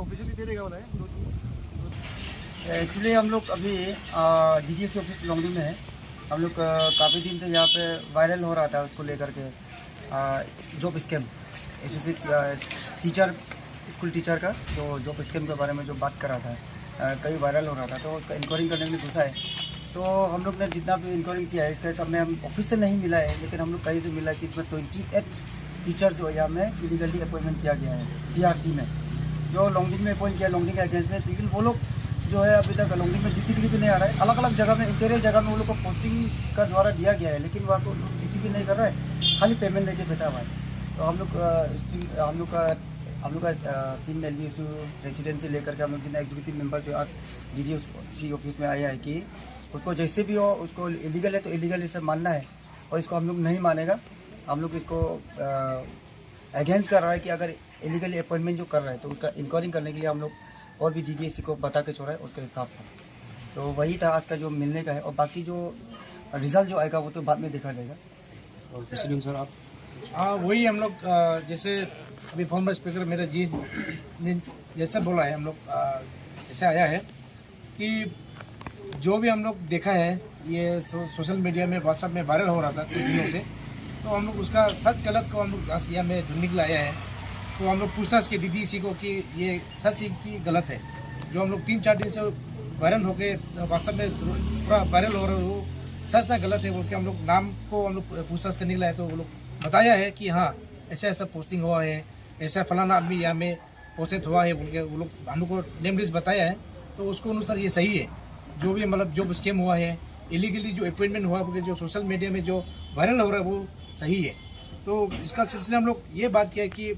Officially दे देगा बोला है। एक्चुअली हम लोग अभी डीडीएससी ऑफिस लॉन्गडिंग में है। हम लोग काफ़ी दिन से यहाँ पे वायरल हो रहा था उसको लेकर के job scam, SSC teacher, school teacher का जो जॉब स्कैम के बारे में जो बात कर रहा था, कई वायरल हो रहा था। तो उसका इंक्वायरी करने के लिए घुसा है। तो हम लोग ने जितना भी इंक्वायरी किया है इसके सब में हम ऑफिस से नहीं मिला है, लेकिन हम लोग कहीं से मिला कि इसमें 28 टीचर्स जो यहाँ में इलीगली अपॉइंटमेंट किया गया है DRT में, जो लॉन्गडिंग में अपॉइंट किया लॉन्गडिंग के अगेंस्ट में। लेकिन वो लोग जो है अभी तक लॉन्गडिंग में ड्यूटी भी नहीं आ रहा है। अलग अलग जगह में, इंटीरियर जगह में वो लोग को पोस्टिंग का द्वारा दिया गया है, लेकिन वहाँ तो ड्यूटी भी नहीं कर रहा है, खाली पेमेंट लेके बैठा हुआ है। तो हम लोग का टीम LVSU रेसिडेंसी लेकर के हम लोग जितना एग्जीक्यूटिव मेंबर जो आज DDSC ऑफिस में आया है कि उसको जैसे भी हो, उसको इलीगल है तो इलीगल इसे मानना है, और इसको हम लोग नहीं मानेगा। हम लोग इसको अगेंस्ट कर रहा है कि अगर इलीगली अपॉइंटमेंट जो कर रहा है तो उसका इंक्वायरी करने के लिए हम लोग और भी DDSC को बता के छोड़ा है उसके स्टाफ को। तो वही था आज का जो मिलने का है, और बाकी जो रिजल्ट जो आएगा वो तो बाद में देखा जाएगा। और प्रेसिडेंट सर आप? हाँ, वही हम लोग जैसे अभी फॉर्मर स्पीकर मेरा जी ने जैसा बोला है, हम लोग ऐसा आया है कि जो भी हम लोग देखा है ये सोशल मीडिया में, व्हाट्सएप में वायरल हो रहा था कुछ दिनों से, तो हम लोग उसका सच गलत को हम लोग यहाँ में ढूंढने के लिए आया है। तो हम लोग पूछताछ के DDSC को कि ये सच ही कि गलत है। जो हम लोग 3-4 दिन से वायरल होके व्हाट्सएप में पूरा वायरल हो रहा है वो सच ना गलत है बोल के हम लोग नाम को हम लोग पूछताछ करने के लिए आए। तो वो लोग बताया है कि हाँ ऐसा ऐसा पोस्टिंग हुआ है, ऐसा फलाना आदमी यहाँ में पोस्टेड हुआ है बोल के वो लोग हम लोग को नेम लिस्ट बताया है। तो उसको अनुसार ये सही है, जो भी मतलब जो स्कैम हुआ है, इलीगली जो अपॉइंटमेंट हुआ है, जो सोशल मीडिया में जो वायरल हो रहा है वो सही है। तो इसका सिलसिले हम लोग ये बात किया कि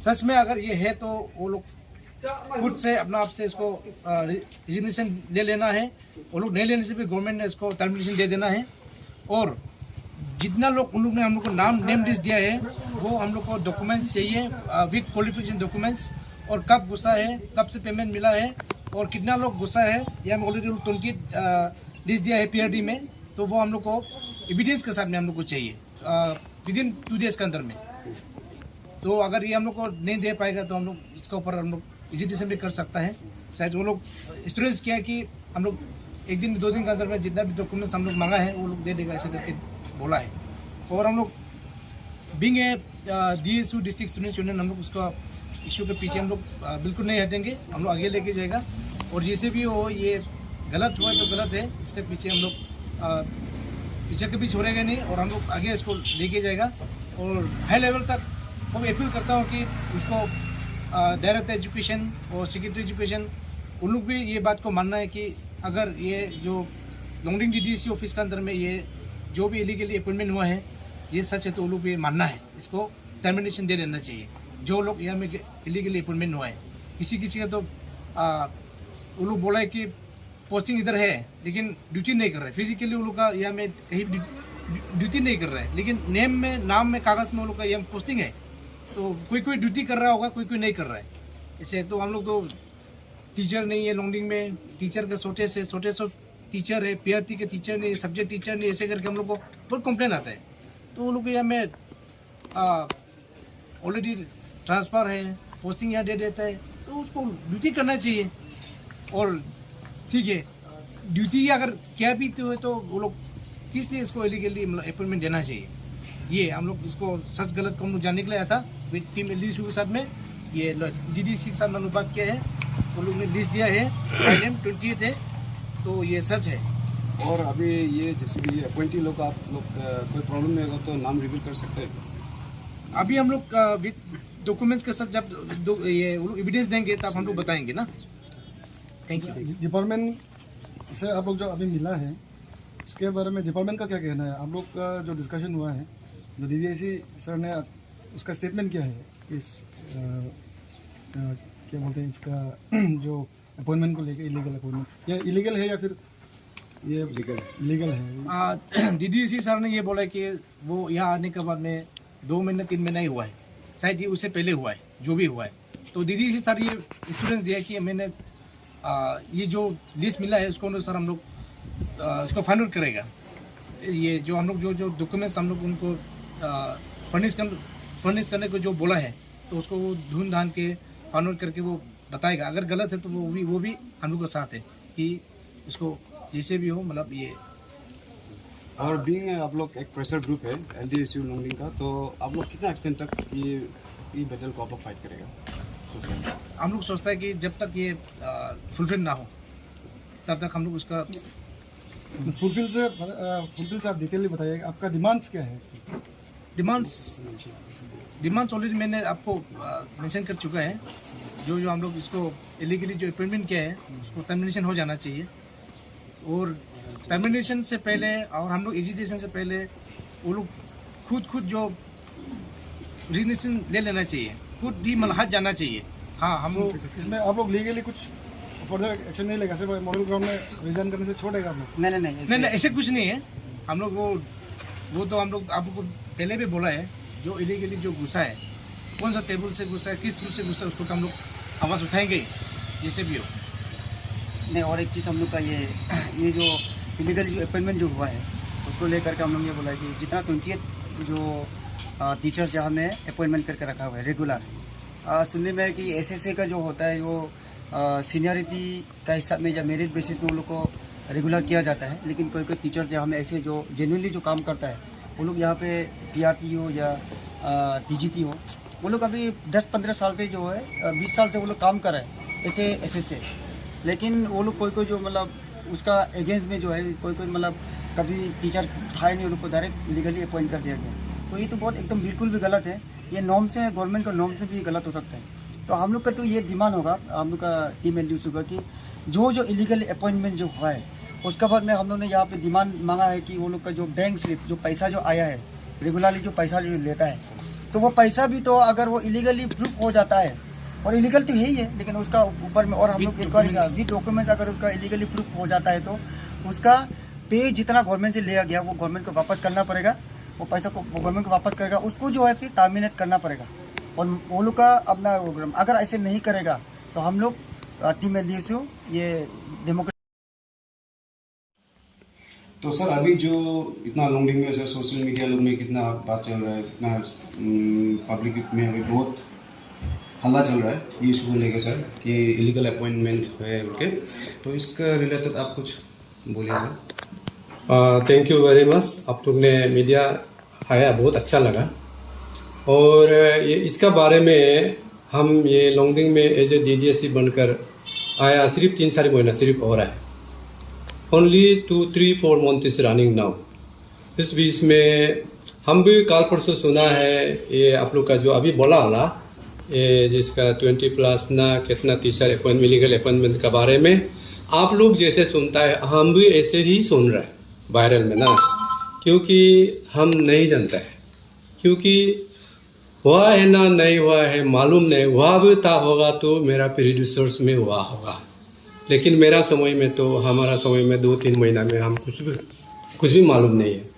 सच में अगर ये है तो वो लोग खुद से अपना आप से इसको रिजिग्नेशन ले लेना है। वो लोग नहीं लेने से भी गवर्नमेंट ने इसको टर्मिनेशन दे देना है। और जितना लोग उन लोग ने हम लोग को नेम लिस्ट दिया है वो हम लोग को डॉक्यूमेंट्स चाहिए विद क्वालिफिकेशन डॉक्यूमेंट्स, और कब घुसा है, कब से पेमेंट मिला है और कितना लोग घुसा है। या हम ऑलरेडी उनकी लिस्ट दिया है PRD में, तो वो हम लोग को एविडेंस के साथ में हम लोग को चाहिए विदिन 2 डेज के अंदर में। तो अगर ये हम लोग को नहीं दे पाएगा तो हम लोग इसके ऊपर हम लोग हेजिटेशन भी कर सकता है। शायद वो लोग स्टूडेंट्स किया है कि हम लोग 1 दिन 2 दिन के अंदर में जितना भी डॉक्यूमेंट्स हम लोग मांगा है वो लोग दे देगा, ऐसे करके बोला है। और हम लोग being a DSU district student union, हम लोग उसका इशू के पीछे हम लोग बिल्कुल नहीं हटेंगे, हम लोग आगे लेके जाएगा। और जैसे भी हो ये गलत हुआ तो गलत है, इसके पीछे हम लोग पीछे कभी छोड़ेंगे नहीं, और हम लोग आगे इसको लेके जाएगा। और हाई लेवल तक मैं अपील करता हूँ कि इसको डायरेक्टर एजुकेशन और सेक्रेटरी एजुकेशन उन लोग भी ये बात को मानना है कि अगर ये जो लॉन्गडिंग DDSC ऑफिस के अंदर में ये जो भी इलीगली अपॉइंटमेंट हुआ है ये सच है, तो वो लोग भी मानना है, इसको टर्मिनेशन दे देना चाहिए। जो लोग यहाँ में इलीगली अपॉइंटमेंट हुआ है, किसी का तो वो लोग बोला है कि पोस्टिंग इधर है लेकिन ड्यूटी नहीं कर रहे, फिजिकली वो लोग का यहाँ में कहीं ड्यूटी नहीं कर रहा है, लेकिन नेम में, नाम में, कागज़ में वो लोग का यहाँ पोस्टिंग है। तो कोई ड्यूटी कर रहा होगा, कोई नहीं कर रहा है। ऐसे तो हम लोग तो टीचर नहीं है लॉन्गडिंग में, टीचर के छोटे से टीचर है, PRT के टीचर नहीं, सब्जेक्ट टीचर नहीं, ऐसे करके हम लोग को बहुत कंप्लेन आता है। तो वो लोग यहाँ में ऑलरेडी ट्रांसफ़र है, पोस्टिंग यहाँ दे देता है, तो उसको ड्यूटी करना चाहिए। और ठीक है, ड्यूटी अगर क्या भी तो है तो वो लोग किस लिए इसको इलीगली मतलब अपॉइंटमेंट देना चाहिए। ये हम लोग इसको सच गलत को हम लोग जानने के लिए आया था विद टीम LVSU के साथ में। ये DDSC के साथ मैंने बात किया है, वो लोग ने लिस्ट दिया है, नेम 28 है, तो ये सच है। और अभी ये जैसे कि अपॉइंटी लोग आप लोग कोई प्रॉब्लम नहीं होगा तो नाम रिवील कर सकते हैं। अभी हम लोग विद डॉक्यूमेंट्स के साथ जब ये वो लोग एविडेंस देंगे तब हम लोग बताएंगे ना। Thank you. डिपार्टमेंट से आप लोग जो अभी मिला है उसके बारे में डिपार्टमेंट का क्या कहना है? आप लोग का जो डिस्कशन हुआ है, जो DDSC सर ने उसका स्टेटमेंट क्या है इस क्या बोलते हैं इसका जो अपॉइंटमेंट को लेकर, इलीगल अपॉइंटमेंट या इलीगल है या फिर ये लीगल है? DDSC सर ने ये बोला कि वो यहाँ आने के बाद में 2 महीने 3 महीना ही हुआ है, शायद ये उससे पहले हुआ है, जो भी हुआ है। तो DDSC सर ये स्टूडेंट्स दिया कि मैंने ये जो लिस्ट मिला है उसको सर हम लोग इसको फाइंड आउट करेगा। ये जो हम लोग जो डॉक्यूमेंट्स हम लोग उनको फर्निश करने को जो बोला है तो उसको वो ढूंढ ढांढ के फाइंड आउट करके वो बताएगा, अगर गलत है तो वो भी हम लोग के साथ है कि उसको जैसे भी हो, मतलब ये। और बीइंग आप लोग एक प्रेशर ग्रुप है LDSU लोंगडिंग का, तो आप लोग कितना एक्सटेंड तक ये बैटल को आप लोग फाइट करेगा सोचते हैं? हम लोग सोचता है कि जब तक ये फुलफिल ना हो तब तक हम लोग उसका फुलफिल से आप डिटेल बताइए, आपका डिमांड्स क्या है? डिमांड्स ऑलरेडी मैंने आपको मेंशन कर चुका है। जो हम लोग इसको इलीगली जो अपॉइंटमेंट किया है उसको टर्मिनेशन हो जाना चाहिए, और टर्मिनेशन से पहले और हम लोग एजुकेशन से पहले वो लोग खुद जो रिजनेशन ले लेना चाहिए, खुद ही मतलब हट जाना चाहिए। हाँ, हम तो इसमें आप लोग लीगली कुछ फर्दर एक्शन नहीं लेगा, सिर्फ मॉडल ग्राउंड में रिजाइन करने से छोड़ेगा आप लोग? नहीं ऐसे कुछ नहीं है। हम लोग वो तो हम लोग आपको पहले भी बोला है, जो इलीगली जो घुसा है, कौन सा टेबल से घुसा है, किस थ्रू से घुसा है, उसको तो हम लोग आवाज़ उठाएंगे जैसे भी हो। नहीं, और एक चीज़ हम लोग का ये जो इलीगली जो अपॉइंटमेंट जो हुआ है उसको लेकर के हम लोग ये बोला है कि जितना 28 जो टीचर्स जहाँ में अपॉइंटमेंट करके रखा हुआ है रेगुलर, सुनने में है कि SSA का जो होता है वो सीनियरिटी का हिसाब में या मेरिट बेसिस में उन लोग को रेगुलर किया जाता है, लेकिन कोई टीचर्स यहाँ में ऐसे जो जेन्युइनली जो काम करता है वो लोग यहाँ पे PRT हो या TGT हो, वो लोग अभी 10-15 साल से जो है 20 साल से वो लोग काम कर रहे हैं ऐसे SSA, लेकिन वो लोग कोई जो मतलब उसका अगेंस्ट में जो है कोई मतलब कभी टीचर था ही नहीं, वो लोग को डायरेक्ट लीगली अपॉइंट कर दिया गया। तो ये तो बहुत एकदम बिल्कुल भी गलत है, ये नॉर्म से गवर्नमेंट का नॉर्म से भी गलत हो सकता है। तो हम लोग का तो ये डिमांड होगा, हम लोग का टीम LDSU होगा कि जो इलीगल अपॉइंटमेंट जो हुआ है उसके बाद में हम लोग ने यहाँ पे डिमांड मांगा है कि वो लोग का जो बैंक स्लिप जो पैसा जो आया है रेगुलरली जो पैसा जो लेता है, तो वो पैसा भी तो अगर वो इलीगली प्रूफ हो जाता है, और इलीगल तो यही है, लेकिन उसका ऊपर में और हम लोग इंक्वायरी विद डॉक्यूमेंट्स अगर उसका इलीगली प्रूफ हो जाता है तो उसका पे जितना गवर्नमेंट से लिया गया वो गवर्नमेंट को वापस करना पड़ेगा, वो पैसा को वो गवर्नमेंट को वापस करेगा, उसको जो है फिर टर्मिनेट करना पड़ेगा। और वो लोग का अपना प्रोग्राम अगर ऐसे नहीं करेगा तो हम लोग टीम LDSU ये डेमोक्रेटिक। तो सर अभी जो इतना लोंगडिंग में सर सोशल मीडिया लोग में कितना बात चल रहा है, कितना पब्लिक में अभी बहुत हल्ला चल रहा है ये इशू को लेकर सर कि इलीगल अपॉइंटमेंट है उनके, तो इसका रिलेटेड आप कुछ बोलिए sir. Thank you very much, आप लोग ने मीडिया आया बहुत अच्छा लगा। और ये इसका बारे में हम ये लोंगडिंग में एज ए DDSC बनकर आया सिर्फ 3-4 महीना सिर्फ हो रहा है, only 2-3-4 month is running now. इस बीच में हम भी कल परसों सुना है ये आप लोग का जो अभी बोला वाला ये जिसका 20+ ना कितना टीचर अपॉइंटमेंट लीगल अपॉइंटमेंट के बारे में आप लोग जैसे सुनता है हम भी ऐसे ही सुन रहे हैं वायरल में ना, क्योंकि हम नहीं जानते हैं, क्योंकि हुआ है ना नहीं हुआ है मालूम नहीं, हुआ भी था होगा तो मेरा प्रीडिसेसर्स में हुआ होगा, लेकिन मेरा समय में तो हमारा समय में 2-3 महीना में हम कुछ भी मालूम नहीं है।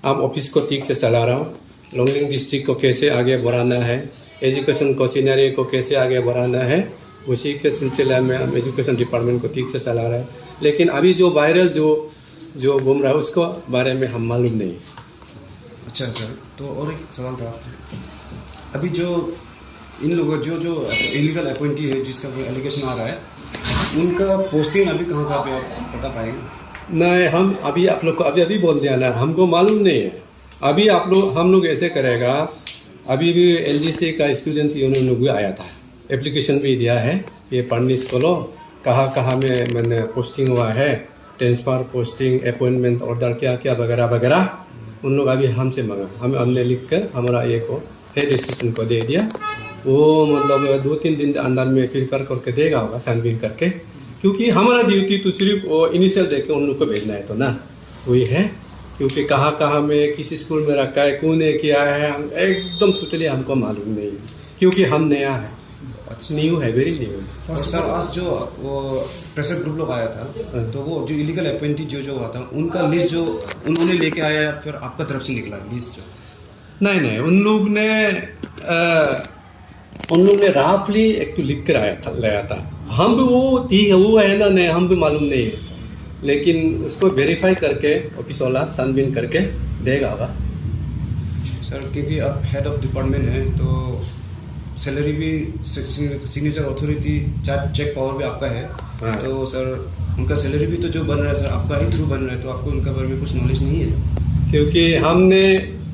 अब ऑफिस को ठीक से चला रहा हूँ, लोंगडिंग डिस्ट्रिक्ट को कैसे आगे बढ़ाना है, एजुकेशन को सीनियरी को कैसे आगे बढ़ाना है, उसी के सिलसिले में हम एजुकेशन डिपार्टमेंट को ठीक से चला रहे हैं। लेकिन अभी जो वायरल जो घूम रहा है उसको बारे में हम मालूम नहीं। अच्छा सर, तो और एक सवाल था, अभी जो इन लोगों जो इलीगल अपॉइंटी है जिसका कोई एलिगेशन आ रहा है, उनका पोस्टिंग अभी कहाँ पे आप बता पाएंगे? नहीं, हम अभी आप लोग को अभी बोल दिया ना, हमको मालूम नहीं है। अभी हम लोग ऐसे करेगा, अभी भी LDC का स्टूडेंट यूनियन भी आया था, एप्लीकेशन भी दिया है, ये पढ़ने स्कूलों कहाँ में मैंने पोस्टिंग हुआ है, ट्रांसफ़र पोस्टिंग अपॉइंटमेंट ऑर्डर क्या वगैरह वगैरह, उन लोग अभी हमसे मांगा, हमने लिख कर हमारा ये को हेड स्टेशन को दे दिया। वो मतलब 2-3 दिन अंदर में प्रिपेयर करके देगा होगा साइन करके, क्योंकि हमारा ड्यूटी तो सिर्फ वो इनिशियल देके उन लोग को भेजना है, तो ना वही है। क्योंकि कहाँ में किस स्कूल में रखा है, कौन ने किया है, हम एकदम टोटली हमको मालूम नहीं, क्योंकि हम नया है, न्यू है, वेरी न्यू। और सर आज जो वो प्रेशर ग्रुप लोग आया था, तो वो जो इलीगल अपॉइंटी जो हुआ था उनका लिस्ट जो उन्होंने लेके आया या फिर आपका तरफ से निकला लिस्ट? जो नहीं, उन लोग ने राफली एक तो लिख कर लाया था, हम भी वो है ना, नहीं हम भी मालूम नहीं है, लेकिन उसको वेरीफाई करके ऑफिस वाला साइन करके देगा होगा सर। क्योंकि अब हेड ऑफ डिपार्टमेंट है, तो सैलरी भी सिग्नेचर अथॉरिटी चेक पावर भी आपका है, हाँ। तो सर उनका सैलरी भी तो जो बन रहा है सर आपका ही थ्रू बन रहा है, तो आपको उनका बारे में कुछ नॉलेज नहीं है सर? क्योंकि हमने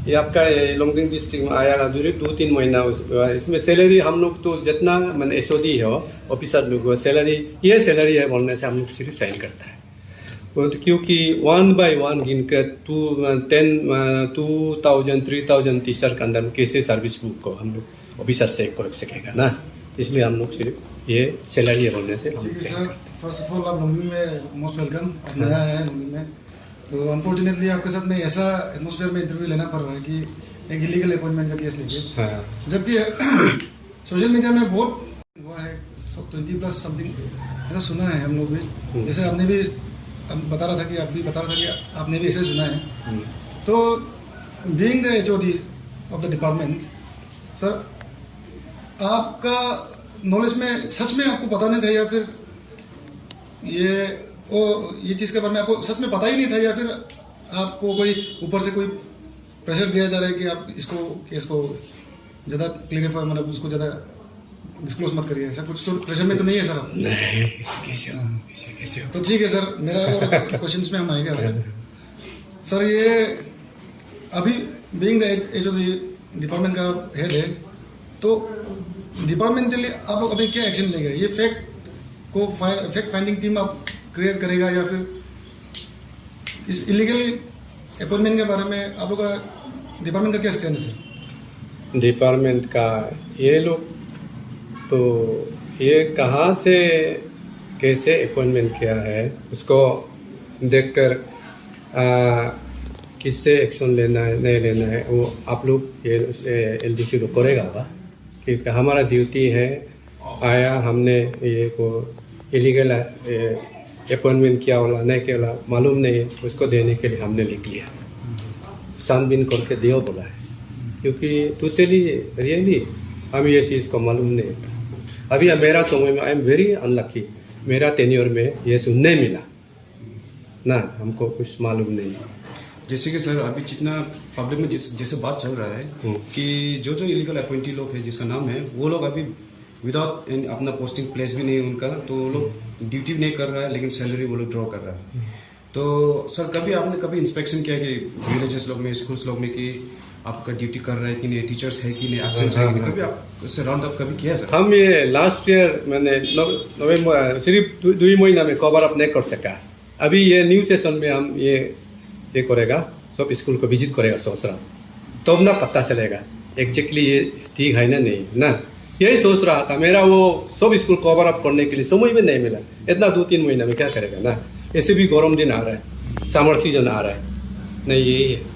ये आपका लोंगडिंग डिस्ट्रिक्ट में आया दूरी 2-3 महीना इसमें सैलरी हम लोग तो जितना मैंने एसओडी है ऑफिसर लोग सैलरी ये सैलरी है बोलने से हम लोग सिर्फ साइन करता है वो तो, क्योंकि 1 by 1 गिनकर 2,000 3,000 टीचर के अंदर कैसे सर्विस बुक को हम लोग ऑफिसर से कर सकेगा ना, इसलिए हम लोग सिर्फ ये सैलरी है बोलने से हम ठीक है check sir, first of all आप लोंगडिंग में मोस्ट वेलकम, आप नया है लोंगडिंग में, तो अनफॉर्चुनेटली आपके साथ में ऐसा एटमोसफेयर में इंटरव्यू लेना पड़ रहा है कि एक इलीगल अपॉइंटमेंट का केस लेके, हाँ। जबकि सोशल मीडिया में बहुत हुआ है 20+ समथिंग ऐसा सुना है हम लोग भी, जैसे आपने भी बता रहा था कि आप भी बता रहा था कि आपने भी ऐसे सुना है। तो being the HOD of the department sir, आपका नॉलेज में सच में आपको पता नहीं था या फिर ये चीज़ के बारे में आपको सच में पता ही नहीं था, या फिर आपको कोई ऊपर से कोई प्रेशर दिया जा रहा है कि आप इसको केस को ज़्यादा क्लियरिफाई मतलब उसको ज़्यादा डिस्क्लोज मत करिए, ऐसा कुछ तो प्रेशर में तो नहीं है सर आप? नहीं, कैसे तो ठीक है सर, मेरा और क्वेश्चंस में हम आएंगे सर। ये अभी बीइंग द HOD डिपार्टमेंट का हेड है, तो डिपार्टमेंटली आप लोग अभी क्या एक्शन लेंगे? ये फैक्ट फाइंडिंग टीम आप क्रिएट करेगा या फिर इस इलीगल अपॉइंटमेंट के बारे में आप लोग का डिपार्टमेंट का क्या स्टैंड है सर? डिपार्टमेंट का ये लोग तो ये कहाँ से कैसे अपॉइंटमेंट किया है उसको देखकर किससे एक्शन लेना है नहीं लेना है वो आप लोग ये LDC को करेगा होगा, क्योंकि हमारा ड्यूटी है आया हमने ये को इलीगल अपॉइंटमेंट किया वाला नहीं किया वाला मालूम नहीं है, उसको देने के लिए हमने लिख लिया, छानबीन करके दियो बोला है, क्योंकि टोटली रियली हमें ये चीज़ को मालूम नहीं था। अभी मेरा समय में आई एम वेरी अनलकी, मेरा टेन्योर में ये सुनने मिला ना, हमको कुछ मालूम नहीं। जैसे कि सर अभी जितना पब्लिक में जैसे बात चल रहा है कि जो इलीगल अपॉइंटी लोग हैं जिसका नाम है वो लोग अभी विदाउट अपना पोस्टिंग प्लेस भी नहीं है उनका, तो वो लोग ड्यूटी नहीं कर रहा है लेकिन सैलरी वो लोग ड्रॉ कर रहा है। तो सर कभी आपने कभी इंस्पेक्शन किया कि विलेजेस लोग में स्कूल्स लोग में कि आपका ड्यूटी कर रहा है कि नहीं, टीचर्स है कि नहीं, एब्सेंट है कि नहीं, कभी आप उससे राउंड अप कभी किया सर? हम ये लास्ट ईयर मैंने नवंबर सिर्फ 2 महीना में कवर अप नहीं कर सका, अभी ये न्यू सेशन में हम ये करेगा, सब स्कूल को विजिट करेगा सोच रहा, तब ना पता चलेगा एग्जैक्टली ये ठीक है ना नहीं ना, यही सोच रहा था। मेरा वो सब स्कूल कवर अप करने के लिए समय भी नहीं मिला, इतना 2-3 महीना में क्या करेगा ना, ऐसे भी गर्म दिन आ रहा है, समर सीजन आ रहा है, नहीं यही है।